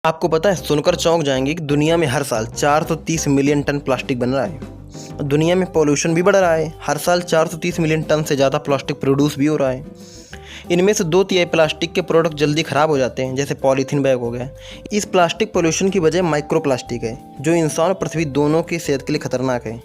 आपको पता है, सुनकर चौंक जाएंगे कि दुनिया में हर साल 430 मिलियन टन प्लास्टिक बन रहा है। दुनिया में पॉल्यूशन भी बढ़ रहा है। हर साल 430 मिलियन टन से ज़्यादा प्लास्टिक प्रोड्यूस भी हो रहा है। इनमें से 2/3 प्लास्टिक के प्रोडक्ट जल्दी ख़राब हो जाते हैं, जैसे पॉलीथीन बैग हो गया। इस प्लास्टिक पोल्यूशन की वजह माइक्रो प्लास्टिक है, जो इंसान और पृथ्वी दोनों की सेहत के लिए खतरनाक है।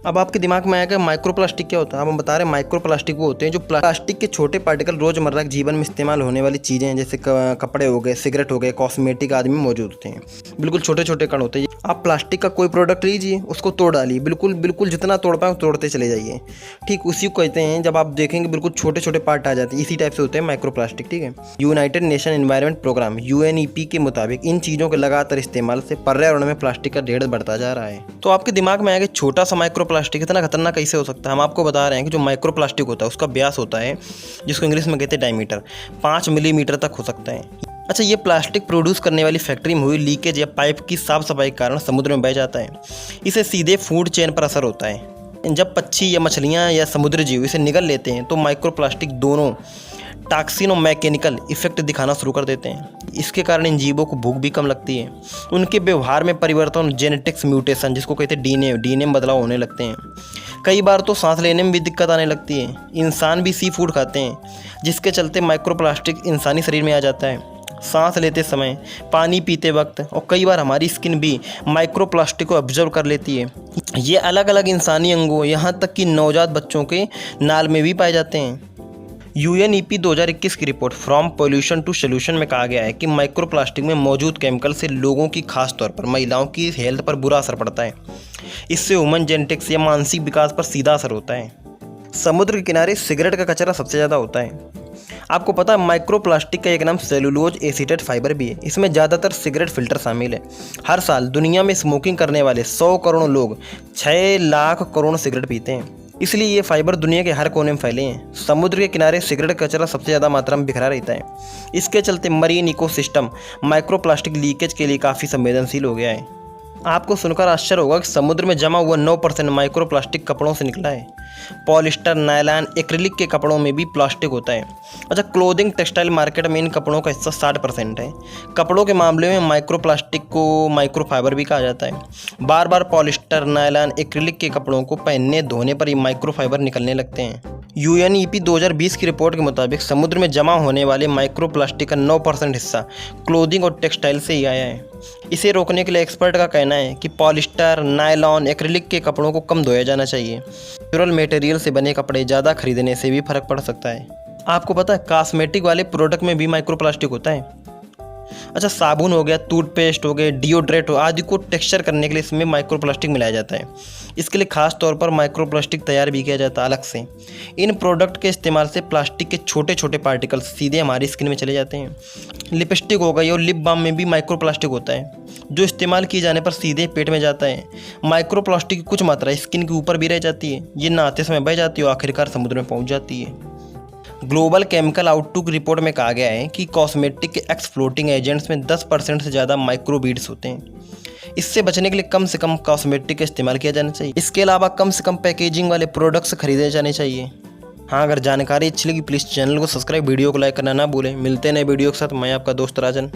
अब आपके दिमाग में आएगा माइक्रो प्लास्टिक क्या होता है। अब हम बता रहे हैं, माइक्रो प्लास्टिक वो होते हैं जो प्लास्टिक के छोटे पार्टिकल रोज़मर्रा के जीवन में इस्तेमाल होने वाली चीज़ें हैं, जैसे कपड़े हो गए, सिगरेट हो गए, कॉस्मेटिक आदि में मौजूद होते हैं। बिल्कुल छोटे छोटे कण होते हैं। आप प्लास्टिक का कोई प्रोडक्ट लीजिए, उसको तोड़ डालिए, बिल्कुल जितना तोड़ पाए तोड़ते चले जाइए। ठीक उसी को कहते हैं, जब आप देखेंगे बिल्कुल छोटे छोटे पार्ट आ जाते हैं, इसी टाइप से होते हैं माइक्रो प्लास्टिक। ठीक है, United Nation Environment Programme UNEP के मुताबिक इन चीज़ों के लगातार इस्तेमाल से पर्यावरण में प्लास्टिक का ढेर बढ़ता जा रहा है। तो आपके दिमाग में आएगा छोटा सा माइक्रो प्लास्टिक इतना खतरनाक कैसे हो सकता है। हम आपको बता रहे हैं कि जो माइक्रो प्लास्टिक होता है उसका व्यास होता है, जिसको इंग्लिश में कहते हैं डायमीटर, 5 मिलीमीटर तक हो सकता है। अच्छा, ये प्लास्टिक प्रोड्यूस करने वाली फैक्ट्री में हुई लीकेज या पाइप की साफ सफाई के कारण समुद्र में बह जाता है। इसे सीधे फूड चेन पर असर होता है। जब पक्षी या मछलियाँ या समुद्री जीव इसे निगल लेते हैं तो माइक्रो प्लास्टिक दोनों टॉक्सिन और मैकेनिकल इफेक्ट दिखाना शुरू कर देते हैं। इसके कारण इन जीवों को भूख भी कम लगती है। उनके व्यवहार में परिवर्तन, जेनेटिक्स म्यूटेशन, जिसको कहते हैं डीएनए में बदलाव होने लगते हैं। कई बार तो सांस लेने में भी दिक्कत आने लगती है। इंसान भी सी फूड खाते हैं, जिसके चलते माइक्रो प्लास्टिक इंसानी शरीर में आ जाता है। सांस लेते समय, पानी पीते वक्त और कई बार हमारी स्किन भी माइक्रो प्लास्टिक को ऑब्जर्व कर लेती है। ये अलग अलग इंसानी अंगों, यहाँ तक कि नवजात बच्चों के नाल में भी पाए जाते हैं। UNEP 2021 की report from pollution to solution में कहा गया है कि माइक्रो प्लास्टिक में मौजूद केमिकल से लोगों की, खास तौर पर महिलाओं की हेल्थ पर बुरा असर पड़ता है। इससे ह्यूमन जेनेटिक्स या मानसिक विकास पर सीधा असर होता है। समुद्र के किनारे सिगरेट का कचरा सबसे ज़्यादा होता है। आपको पता है, माइक्रो प्लास्टिक का एक नाम सेलुलोज एसीटेट फाइबर भी है। इसमें ज़्यादातर सिगरेट फिल्टर शामिल है। हर साल दुनिया में स्मोकिंग करने वाले 100 करोड़ लोग 6 लाख करोड़ सिगरेट पीते हैं। इसलिए ये फाइबर दुनिया के हर कोने में फैले हैं। समुद्र के किनारे सिगरेट कचरा सबसे ज़्यादा मात्रा में बिखरा रहता है। इसके चलते marine ecosystem micro plastic leakage के लिए काफ़ी संवेदनशील हो गया है। आपको सुनकर आश्चर्य होगा कि समुद्र में जमा हुआ 9% माइक्रो प्लास्टिक कपड़ों से निकला है। पॉलिस्टर, नायलॉन, एक्रिलिक के कपड़ों में भी प्लास्टिक होता है। अच्छा, क्लोथिंग टेक्सटाइल मार्केट में इन कपड़ों का हिस्सा 60% है। कपड़ों के मामले में माइक्रो प्लास्टिक को माइक्रो फाइबर भी कहा जाता है। बार बार पॉलिस्टर, नायलॉन, एक्रिलिक के कपड़ों को पहनने धोने पर ही माइक्रो फाइबर निकलने लगते हैं। UNEP 2020 की रिपोर्ट के मुताबिक समुद्र में जमा होने वाले माइक्रो प्लास्टिक का 9% हिस्सा क्लोथिंग और टेक्सटाइल से ही आया है। इसे रोकने के लिए एक्सपर्ट का कहना है कि पॉलिस्टर, नायलॉन, एक्रिलिक के कपड़ों को कम धोया जाना चाहिए। नेचुरल मटेरियल से बने कपड़े ज़्यादा खरीदने से भी फर्क पड़ सकता है। आपको पता है, कॉस्मेटिक वाले प्रोडक्ट में भी माइक्रो प्लास्टिक होता है। अच्छा, साबुन हो गया, टूथपेस्ट हो गए, डिओड्रेंट हो आदि को टेक्सचर करने के लिए इसमें माइक्रो प्लास्टिक मिलाया जाता है। इसके लिए खास तौर पर माइक्रो प्लास्टिक तैयार भी किया जाता है अलग से। इन प्रोडक्ट के इस्तेमाल से प्लास्टिक के छोटे छोटे पार्टिकल्स सीधे हमारी स्किन में चले जाते हैं। लिपस्टिक हो गई और लिप बाम में भी माइक्रो प्लास्टिक होता है, जो इस्तेमाल किए जाने पर सीधे पेट में जाता है। माइक्रो प्लास्टिक की कुछ मात्रा स्किन के ऊपर भी रह जाती है। ये नहाते समय बह जाती है और आखिरकार समुद्र में पहुँच जाती है। ग्लोबल केमिकल आउटलुक रिपोर्ट में कहा गया है कि कॉस्मेटिक के एक्सफ्लोटिंग एजेंट्स में 10% से ज़्यादा माइक्रो बीड्स होते हैं। इससे बचने के लिए कम से कम कॉस्मेटिक का इस्तेमाल किया जाना चाहिए। इसके अलावा कम से कम पैकेजिंग वाले प्रोडक्ट्स खरीदे जाने चाहिए। हाँ, अगर जानकारी अच्छी लगी प्लीज़ चैनल को सब्सक्राइब, वीडियो को लाइक करना ना भूलें। मिलते हैं नए वीडियो के साथ। मैं आपका दोस्त राजन।